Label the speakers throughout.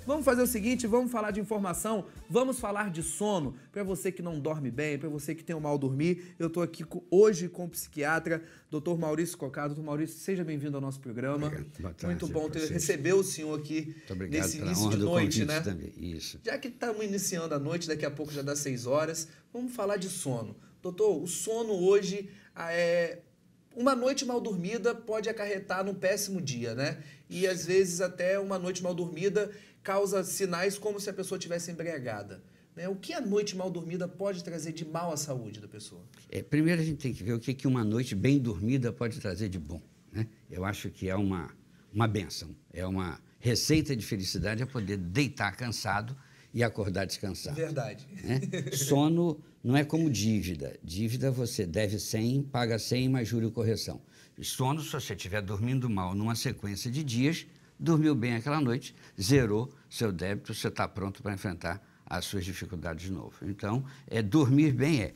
Speaker 1: Vamos fazer o seguinte, vamos falar de informação, vamos falar de sono. Para você que não dorme bem, para você que tem um mal dormir, eu estou aqui hoje com o psiquiatra, Dr. Maurício Cocado. Dr. Maurício, seja bem-vindo ao nosso programa. Muito bom receber o senhor aqui nesse início de noite, né?
Speaker 2: Também. Isso.
Speaker 1: Já que estamos iniciando a noite, daqui a pouco já dá 6 horas, vamos falar de sono. Doutor, o sono hoje uma noite mal dormida pode acarretar num péssimo dia, né? E às vezes até uma noite mal dormida causa sinais como se a pessoa estivesse embriagada. Né? O que a noite mal dormida pode trazer de mal à saúde da pessoa?
Speaker 2: Primeiro a gente tem que ver o que uma noite bem dormida pode trazer de bom. Né? Eu acho que é uma bênção, é uma receita de felicidade, é poder deitar cansado e acordar descansado.
Speaker 1: Verdade.
Speaker 2: Né? Sono não é como dívida. Dívida você deve 100, paga 100 mais juros e correção. Sono, se você estiver dormindo mal numa sequência de dias, dormiu bem aquela noite, zerou seu débito, você está pronto para enfrentar as suas dificuldades de novo. Então, dormir bem é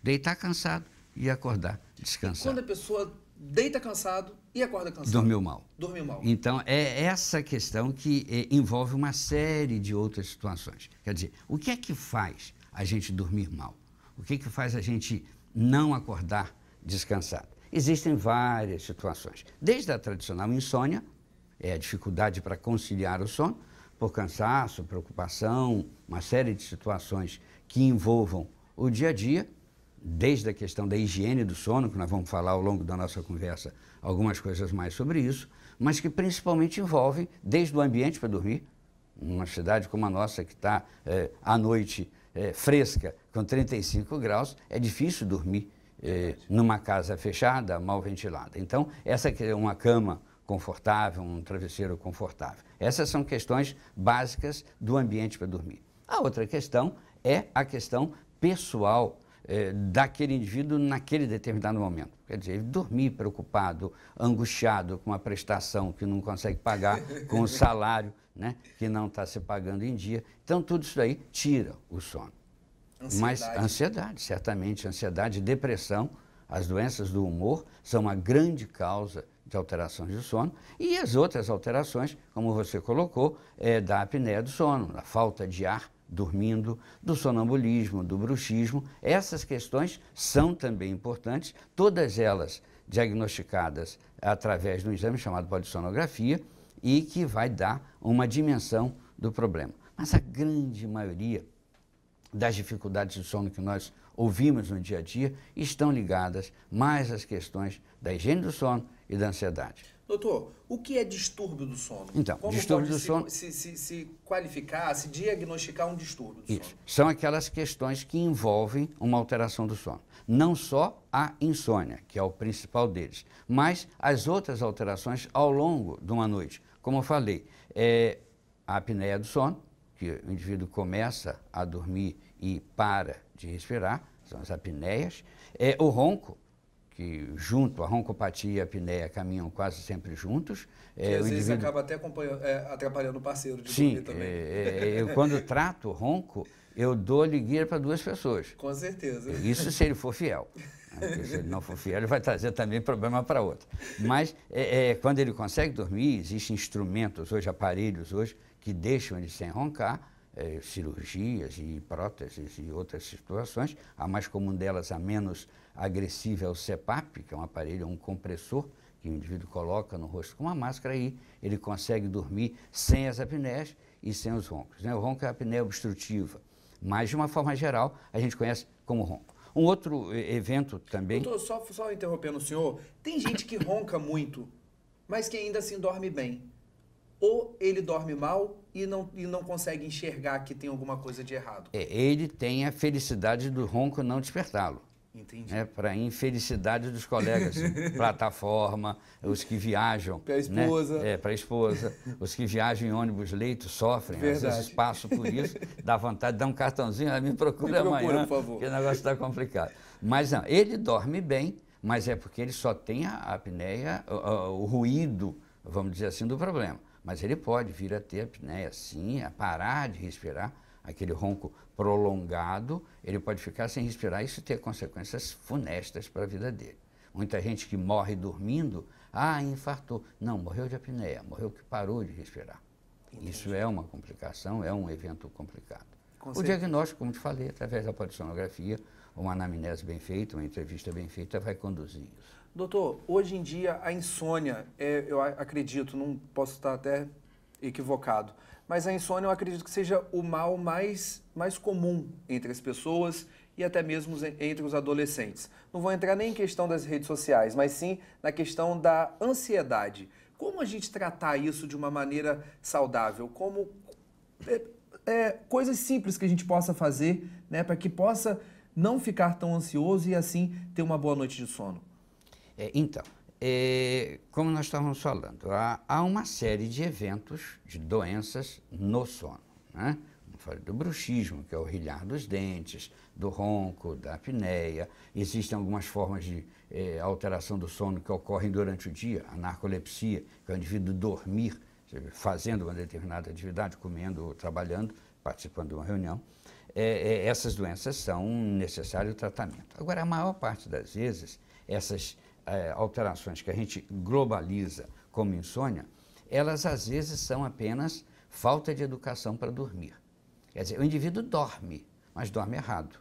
Speaker 2: deitar cansado e acordar descansado.
Speaker 1: Quando a pessoa deita cansado e acorda cansado?
Speaker 2: Dormiu mal.
Speaker 1: Dormiu mal.
Speaker 2: Então, é essa questão que envolve uma série de outras situações. Quer dizer, o que é que faz a gente dormir mal? O que é que faz a gente não acordar descansado? Existem várias situações. Desde a tradicional insônia, a dificuldade para conciliar o sono, por cansaço, preocupação, uma série de situações que envolvam o dia a dia, desde a questão da higiene do sono, que nós vamos falar ao longo da nossa conversa algumas coisas mais sobre isso, mas que principalmente envolvem desde o ambiente para dormir, numa cidade como a nossa que está à noite fresca, com 35 graus, é difícil dormir numa casa fechada, mal ventilada. Então, essa é uma cama confortável, um travesseiro confortável. Essas são questões básicas do ambiente para dormir. A outra questão é a questão pessoal daquele indivíduo naquele determinado momento. Quer dizer, ele dormir preocupado, angustiado com a prestação que não consegue pagar, com o salário, né, que não está se pagando em dia. Então, tudo isso aí tira o sono. Mas ansiedade, certamente, ansiedade, depressão, as doenças do humor são uma grande causa de alterações do sono, e as outras alterações, como você colocou, da apneia do sono, da falta de ar dormindo, do sonambulismo, do bruxismo. Essas questões são também importantes, todas elas diagnosticadas através de um exame chamado polissonografia e que vai dar uma dimensão do problema. Mas a grande maioria das dificuldades de sono que nós ouvimos no dia a dia estão ligadas mais às questões da higiene do sono e da ansiedade.
Speaker 1: Doutor, o que é distúrbio do sono?
Speaker 2: Então,
Speaker 1: como
Speaker 2: distúrbio
Speaker 1: pode
Speaker 2: do sono
Speaker 1: se qualificar, se diagnosticar um distúrbio do sono?
Speaker 2: São aquelas questões que envolvem uma alteração do sono. Não só a insônia, que é o principal deles, mas as outras alterações ao longo de uma noite. Como eu falei, a apneia do sono, que o indivíduo começa a dormir e para de respirar, são as apneias. O ronco, que junto, a roncopatia e a apneia caminham quase sempre juntos.
Speaker 1: Que às vezes acaba até atrapalhando o parceiro de dormir também.
Speaker 2: Eu quando trato o ronco, eu dou-lhe guia para 2 pessoas.
Speaker 1: Com certeza.
Speaker 2: Isso se ele for fiel. Porque se ele não for fiel, ele vai trazer também problema para outra. Mas quando ele consegue dormir, existem instrumentos hoje, aparelhos hoje, que deixam ele sem roncar, cirurgias e próteses e outras situações. A mais comum delas, a menos agressiva, é o CPAP, que é um aparelho, um compressor, que o indivíduo coloca no rosto com uma máscara e ele consegue dormir sem as apneias e sem os roncos. Né? O ronco é a apneia obstrutiva, mas de uma forma geral a gente conhece como ronco. Um outro evento também...
Speaker 1: Doutor, só interrompendo o senhor, tem gente que ronca muito, mas que ainda assim dorme bem. Ou ele dorme mal e não consegue enxergar que tem alguma coisa de errado?
Speaker 2: Ele tem a felicidade do ronco não despertá-lo.
Speaker 1: Entendi.
Speaker 2: Para a infelicidade dos colegas, plataforma, os que viajam...
Speaker 1: Para a esposa.
Speaker 2: Né? Para a esposa. Os que viajam em ônibus-leito sofrem,
Speaker 1: Verdade.
Speaker 2: Às vezes passam por isso, dá vontade de dar um cartãozinho, me procura amanhã,
Speaker 1: por favor.
Speaker 2: porque o negócio está complicado. Mas não, ele dorme bem, mas é porque ele só tem a apneia, o ruído, vamos dizer assim, do problema. Mas ele pode vir a ter apneia, sim, a parar de respirar, aquele ronco prolongado, ele pode ficar sem respirar e isso ter consequências funestas para a vida dele. Muita gente que morre dormindo, infartou. Não, morreu de apneia, morreu que parou de respirar.
Speaker 1: Entendi.
Speaker 2: Isso é uma complicação, é um evento complicado.
Speaker 1: Com
Speaker 2: O
Speaker 1: certeza.
Speaker 2: diagnóstico, como te falei, através da polissonografia, uma anamnese bem feita, uma entrevista bem feita, vai conduzir isso.
Speaker 1: Doutor, hoje em dia a insônia, eu acredito, não posso estar até equivocado, mas a insônia eu acredito que seja o mal mais comum entre as pessoas e até mesmo entre os adolescentes. Não vou entrar nem em questão das redes sociais, mas sim na questão da ansiedade. Como a gente tratar isso de uma maneira saudável? Como coisas simples que a gente possa fazer, né, para que possa não ficar tão ansioso e assim ter uma boa noite de sono?
Speaker 2: Então, como nós estávamos falando, há uma série de eventos, de doenças no sono, né? Eu falei do bruxismo, que é o rilhar dos dentes, do ronco, da apneia. Existem algumas formas de alteração do sono que ocorrem durante o dia, a narcolepsia, que é o indivíduo dormir, fazendo uma determinada atividade, comendo ou trabalhando, participando de uma reunião. Essas doenças são necessário tratamento. Agora, a maior parte das vezes, essas alterações que a gente globaliza como insônia, elas às vezes são apenas falta de educação para dormir. Quer dizer, o indivíduo dorme, mas dorme errado.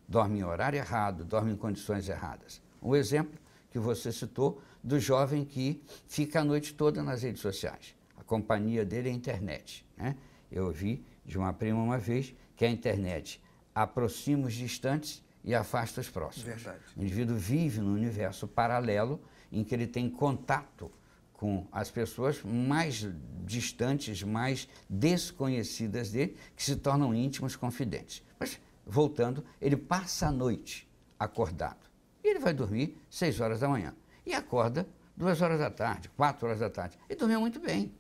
Speaker 2: Dorme em horário errado, dorme em condições erradas. Um exemplo que você citou do jovem que fica a noite toda nas redes sociais. A companhia dele é a internet, né? Eu ouvi de uma prima uma vez que a internet aproxima os distantes e afasta os próximos.
Speaker 1: Verdade.
Speaker 2: O indivíduo vive num universo paralelo em que ele tem contato com as pessoas mais distantes, mais desconhecidas dele, que se tornam íntimos confidentes. Mas, voltando, ele passa a noite acordado. E ele vai dormir 6 horas da manhã. E acorda 2 horas da tarde, 4 horas da tarde. E dormiu muito bem.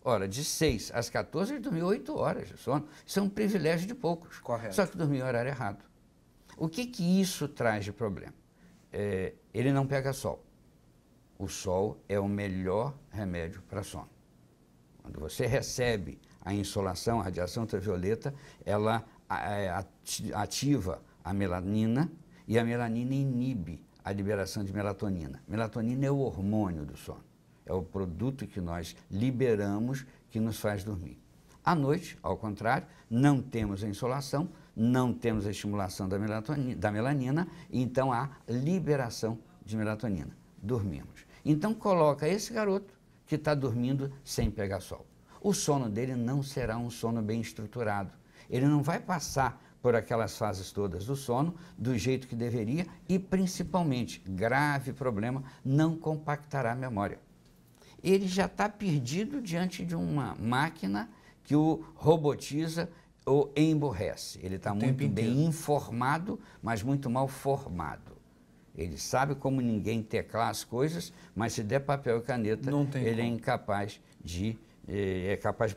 Speaker 2: Ora, de 6 às 14, ele dormiu 8 horas de sono. Isso é um privilégio de poucos.
Speaker 1: Correto.
Speaker 2: Só que dormiu em horário errado. O que isso traz de problema? Ele não pega sol. O sol é o melhor remédio para sono. Quando você recebe a insolação, a radiação ultravioleta, ela ativa a melanina e a melanina inibe a liberação de melatonina. Melatonina é o hormônio do sono. É o produto que nós liberamos que nos faz dormir. À noite, ao contrário, não temos a insolação, não temos a estimulação da melanina, então há liberação de melatonina. Dormimos. Então coloca esse garoto que está dormindo sem pegar sol. O sono dele não será um sono bem estruturado. Ele não vai passar por aquelas fases todas do sono do jeito que deveria e, principalmente, grave problema, não compactará a memória. Ele já está perdido diante de uma máquina que o robotiza ou emborrece. Ele está muito bem informado, mas muito mal formado. Ele sabe como ninguém teclar as coisas, mas se der papel e caneta, ele é incapaz de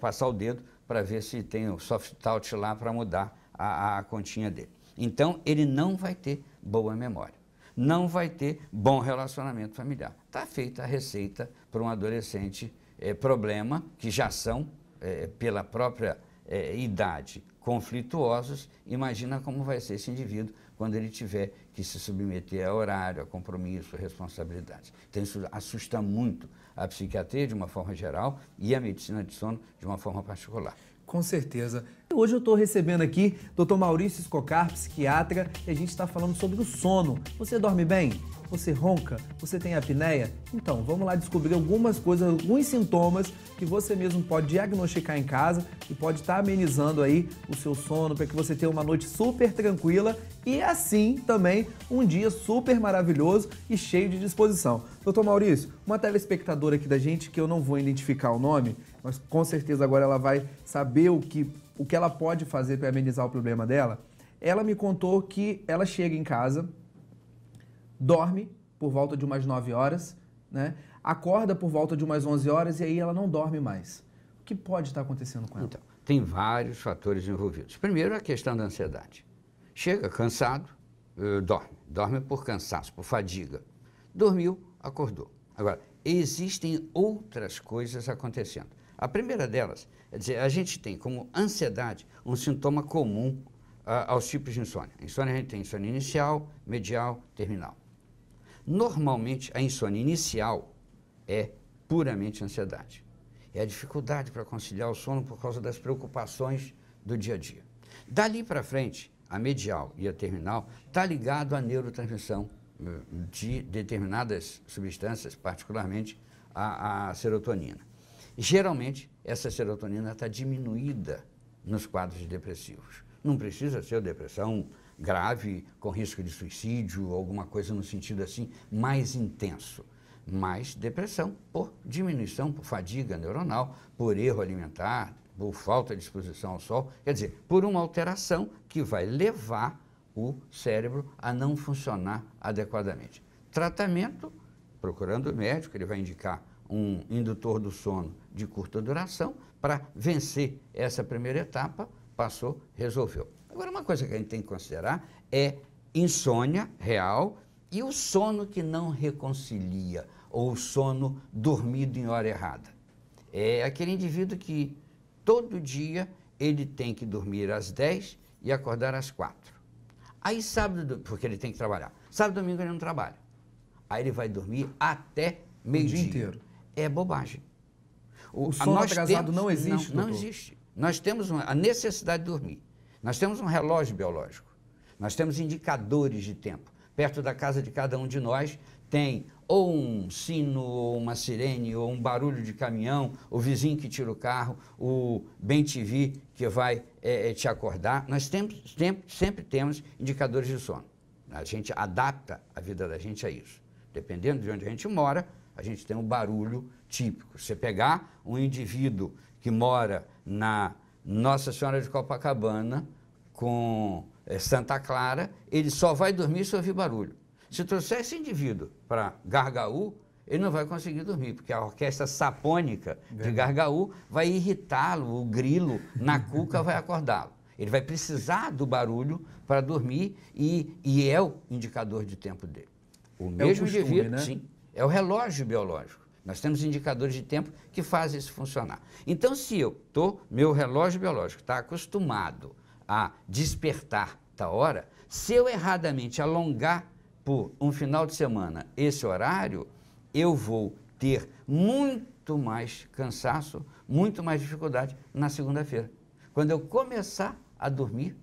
Speaker 2: passar o dedo para ver se tem o soft touch lá para mudar a continha dele. Então, ele não vai ter boa memória, não vai ter bom relacionamento familiar. Está feita a receita para um adolescente, problema que já são, pela própria idade, conflituosos. Imagina como vai ser esse indivíduo quando ele tiver que se submeter a horário, a compromisso, a responsabilidades. Então, isso assusta muito a psiquiatria de uma forma geral e a medicina de sono de uma forma particular.
Speaker 1: Com certeza. Hoje eu estou recebendo aqui Dr. Maurício Escocar, psiquiatra, e a gente está falando sobre o sono. Você dorme bem? Você ronca? Você tem apneia? Então, vamos lá descobrir algumas coisas, alguns sintomas que você mesmo pode diagnosticar em casa e pode estar amenizando aí o seu sono para que você tenha uma noite super tranquila e assim também um dia super maravilhoso e cheio de disposição. Doutor Maurício, uma telespectadora aqui da gente, que eu não vou identificar o nome, mas com certeza agora ela vai saber o que ela pode fazer para amenizar o problema dela. Ela me contou que ela chega em casa, dorme por volta de umas 9 horas, né? Acorda por volta de umas 11 horas e aí ela não dorme mais. O que pode estar acontecendo com ela?
Speaker 2: Então, tem vários fatores envolvidos. Primeiro, a questão da ansiedade. Chega cansado, dorme por cansaço, por fadiga. Dormiu, acordou. Agora, existem outras coisas acontecendo. A primeira delas, é dizer, a gente tem como ansiedade um sintoma comum aos tipos de insônia. A insônia, a gente tem insônia inicial, medial, terminal. Normalmente, a insônia inicial é puramente ansiedade. é a dificuldade para conciliar o sono por causa das preocupações do dia a dia. Dali para frente, a medial e a terminal está ligado à neurotransmissão de determinadas substâncias, particularmente a serotonina. Geralmente, essa serotonina está diminuída nos quadros depressivos. Não precisa ser depressão grave, com risco de suicídio, alguma coisa no sentido assim mais intenso. Mas depressão por diminuição, por fadiga neuronal, por erro alimentar, por falta de exposição ao sol, quer dizer, por uma alteração que vai levar o cérebro a não funcionar adequadamente. Tratamento, procurando o médico, ele vai indicar um indutor do sono de curta duração para vencer essa primeira etapa, passou, resolveu. Agora, uma coisa que a gente tem que considerar é insônia real e o sono que não reconcilia, ou o sono dormido em hora errada. É aquele indivíduo que todo dia ele tem que dormir às 10 e acordar às 4. Aí sábado, porque ele tem que trabalhar. Sábado e domingo ele não trabalha. Aí ele vai dormir até meio-dia.
Speaker 1: O dia inteiro.
Speaker 2: É bobagem.
Speaker 1: O sono atrasado não existe,
Speaker 2: Não existe. Nós temos a necessidade de dormir. Nós temos um relógio biológico. Nós temos indicadores de tempo. Perto da casa de cada um de nós tem ou um sino, ou uma sirene, ou um barulho de caminhão, o vizinho que tira o carro, o bem-TV que vai te acordar. Nós sempre temos indicadores de sono. A gente adapta a vida da gente a isso. Dependendo de onde a gente mora, a gente tem um barulho típico. Você pegar um indivíduo que mora na Nossa Senhora de Copacabana, com Santa Clara, ele só vai dormir se ouvir barulho. Se trouxer esse indivíduo para Gargaú, ele não vai conseguir dormir, porque a orquestra sapônica de Gargaú vai irritá-lo, o grilo na cuca vai acordá-lo. Ele vai precisar do barulho para dormir e é o indicador de tempo dele. O mesmo indivíduo, né? Sim, é o relógio biológico. Nós temos indicadores de tempo que fazem isso funcionar. Então, se meu relógio biológico está acostumado a despertar tal hora, se eu erradamente alongar por um final de semana esse horário, eu vou ter muito mais cansaço, muito mais dificuldade na segunda-feira. Quando eu começar a dormir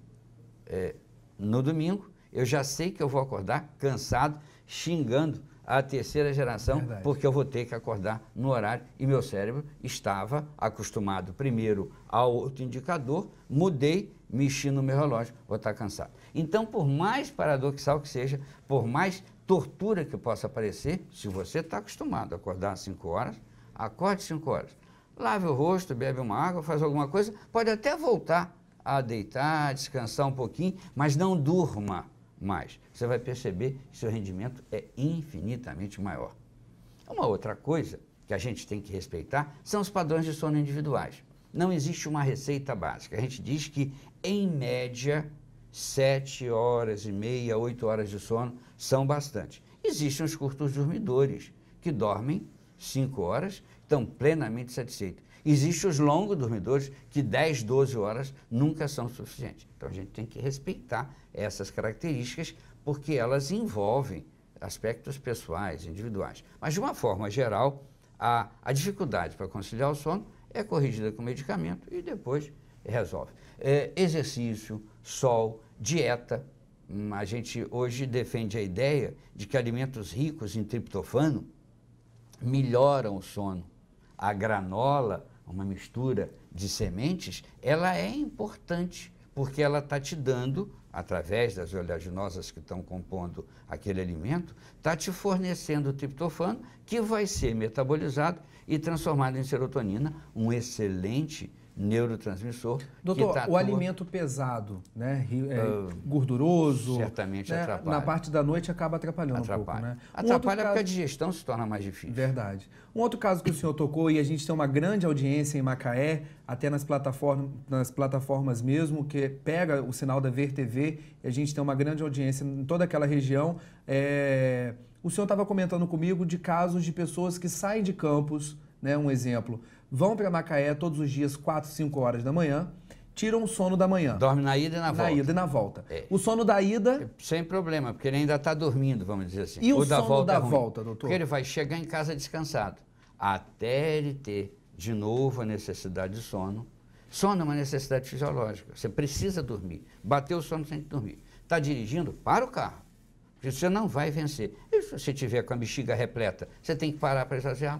Speaker 2: no domingo, eu já sei que eu vou acordar cansado, xingando a terceira geração, verdade, porque eu vou ter que acordar no horário e meu cérebro estava acostumado primeiro ao outro indicador, mudei, mexi no meu relógio, vou estar cansado. Então, por mais paradoxal que seja, por mais tortura que possa parecer, se você está acostumado a acordar às 5 horas, acorde às 5 horas. Lave o rosto, bebe uma água, faz alguma coisa, pode até voltar a deitar, descansar um pouquinho, mas não durma mais. Você vai perceber que seu rendimento é infinitamente maior. Uma outra coisa que a gente tem que respeitar são os padrões de sono individuais. Não existe uma receita básica. A gente diz que, em média, 7 horas e meia, 8 horas de sono são bastante. Existem os curtos dormidores, que dormem 5 horas, estão plenamente satisfeitos. Existem os longos dormidores, que 10, 12 horas nunca são suficientes. Então, a gente tem que respeitar essas características, porque elas envolvem aspectos pessoais, individuais. Mas, de uma forma geral, a dificuldade para conciliar o sono é corrigida com medicamento e depois resolve. Exercício, sol, dieta. A gente hoje defende a ideia de que alimentos ricos em triptofano melhoram o sono. A granola, uma mistura de sementes, ela é importante, porque ela está te dando, através das oleaginosas que estão compondo aquele alimento, está te fornecendo o triptofano, que vai ser metabolizado e transformado em serotonina, um excelente neurotransmissor.
Speaker 1: Doutor, o alimento pesado, né, gorduroso,
Speaker 2: certamente,
Speaker 1: né,
Speaker 2: atrapalha.
Speaker 1: Na parte da noite acaba atrapalhando um pouco, né?
Speaker 2: Atrapalha porque a digestão se torna mais difícil.
Speaker 1: Verdade. Um outro caso que o senhor tocou, e a gente tem uma grande audiência em Macaé, até nas plataformas mesmo, que pega o sinal da Ver TV, e a gente tem uma grande audiência em toda aquela região. O senhor estava comentando comigo de casos de pessoas que saem de Campos, né, um exemplo, vão para Macaé todos os dias, 4, 5 horas da manhã, tiram o sono da manhã.
Speaker 2: Dorme na ida e na volta.
Speaker 1: Na ida e na volta. O sono da ida...
Speaker 2: Sem problema, porque ele ainda está dormindo, vamos dizer assim.
Speaker 1: E o sono da volta, doutor?
Speaker 2: Porque ele vai chegar em casa descansado. Até ele ter de novo a necessidade de sono. Sono é uma necessidade fisiológica, você precisa dormir. Bateu o sono, tem que dormir. Está dirigindo? Para o carro, porque você não vai vencer. E se você estiver com a bexiga repleta, você tem que parar para esvaziar.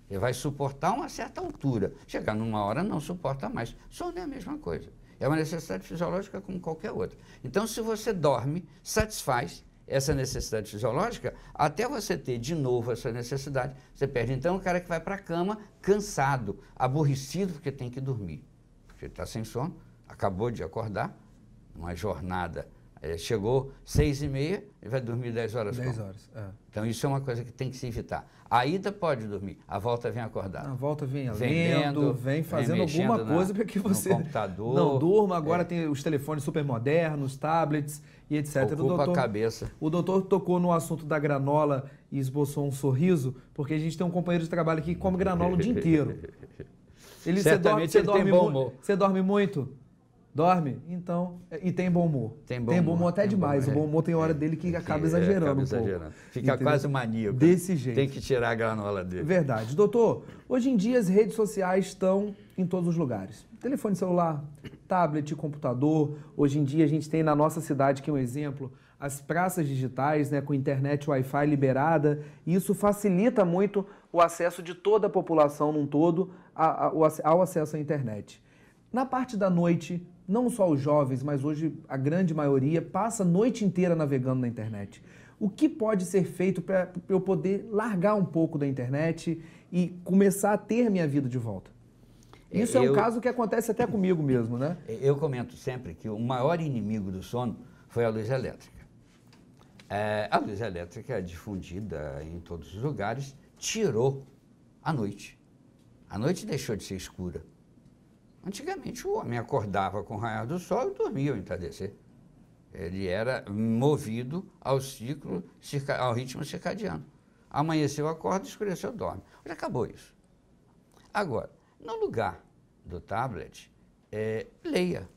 Speaker 2: Você vai suportar uma certa altura. Chegar numa hora, não suporta mais. Sono é a mesma coisa. É uma necessidade fisiológica como qualquer outra. Então, se você dorme, satisfaz essa necessidade fisiológica, até você ter de novo essa necessidade, você perde. Então, o cara que vai para a cama cansado, aborrecido, porque tem que dormir. Porque ele está sem sono, acabou de acordar, uma jornada, chegou 6h30, ele vai dormir 10 horas.
Speaker 1: 10 horas,
Speaker 2: Então, isso é uma coisa que tem que se evitar. A ida pode dormir, a volta vem acordar.
Speaker 1: A volta vem lendo, vem fazendo alguma coisa para que você
Speaker 2: computador,
Speaker 1: não durma. Agora tem os telefones super modernos, tablets e etc.
Speaker 2: Ocupa a cabeça.
Speaker 1: O doutor tocou no assunto da granola e esboçou um sorriso, porque a gente tem um companheiro de trabalho aqui que come granola o dia inteiro.
Speaker 2: Certamente ele tem bom humor.
Speaker 1: Você dorme muito? Dorme? Então, e tem bom humor. Tem bom humor até demais. O bom humor tem hora dele que acaba exagerando um pouco.
Speaker 2: Fica quase maníaco.
Speaker 1: Desse jeito.
Speaker 2: Tem que tirar a granola dele.
Speaker 1: Verdade. Doutor, hoje em dia as redes sociais estão em todos os lugares. Telefone celular, tablet, computador. Hoje em dia a gente tem na nossa cidade, que é um exemplo, as praças digitais, né, com internet Wi-Fi liberada. E isso facilita muito o acesso de toda a população num todo ao acesso à internet. Na parte da noite, não só os jovens, mas hoje a grande maioria passa a noite inteira navegando na internet. O que pode ser feito para eu poder largar um pouco da internet e começar a ter minha vida de volta? Isso é um caso que acontece até comigo mesmo, né?
Speaker 2: Eu comento sempre que o maior inimigo do sono foi a luz elétrica. A luz elétrica é difundida em todos os lugares, tirou a noite. A noite deixou de ser escura. Antigamente o homem acordava com o raiar do sol e dormia ao entardecer. Ele era movido ao ciclo, ao ritmo circadiano. Amanheceu, acorda, escureceu, dorme. Já acabou isso. Agora, no lugar do tablet, leia,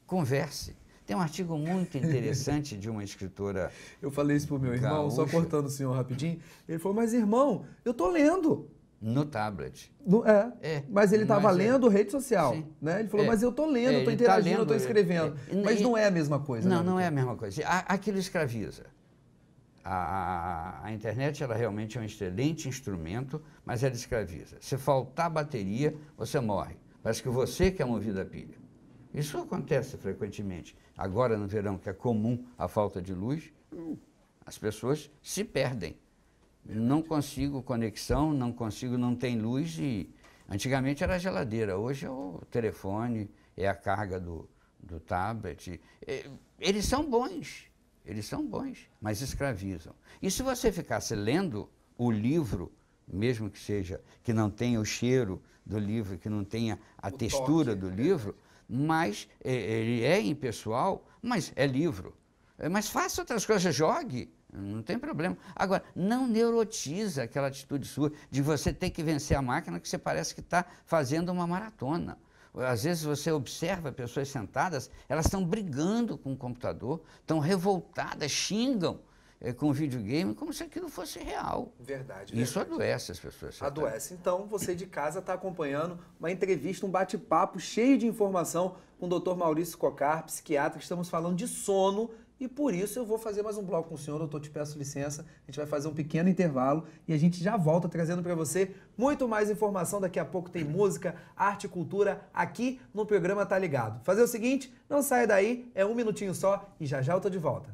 Speaker 2: converse. Tem um artigo muito interessante de uma escritora.
Speaker 1: Eu falei isso pro meu irmão, só cortando o senhor rapidinho. Ele falou, mas irmão, eu tô lendo.
Speaker 2: No tablet.
Speaker 1: Mas ele estava lendo rede social, né? Ele falou, mas eu estou lendo, estou interagindo, estou escrevendo. Mas não é a mesma coisa.
Speaker 2: Não, não é a mesma coisa. Aquilo escraviza. A internet, ela realmente é um excelente instrumento, mas ela escraviza. Se faltar bateria, você morre. Parece que você que é movido a pilha. Isso acontece frequentemente. Agora, no verão, que é comum a falta de luz, as pessoas se perdem. Não consigo conexão, não tem luz e antigamente era a geladeira, hoje é o telefone, é a carga do tablet. Eles são bons, mas escravizam. E se você ficasse lendo o livro, mesmo que não tenha o cheiro do livro, que não tenha a textura do livro, mas ele é impessoal, mas é livro. Mas faça outras coisas, jogue. Não tem problema. Agora, não neurotiza aquela atitude sua de você ter que vencer a máquina que você parece que está fazendo uma maratona. Às vezes você observa pessoas sentadas, elas estão brigando com o computador, estão revoltadas, xingam com o videogame como se aquilo fosse real.
Speaker 1: Verdade.
Speaker 2: Isso adoece as pessoas sentadas.
Speaker 1: Adoece. Então, você de casa está acompanhando uma entrevista, um bate-papo cheio de informação com o Dr. Maurício Cocar, psiquiatra, que estamos falando de sono. E por isso eu vou fazer mais um bloco com o senhor, doutor, te peço licença. A gente vai fazer um pequeno intervalo e a gente já volta trazendo para você muito mais informação. Daqui a pouco tem música, arte e cultura aqui no programa Tá Ligado. Fazer o seguinte, não saia daí, é um minutinho só e já já eu tô de volta.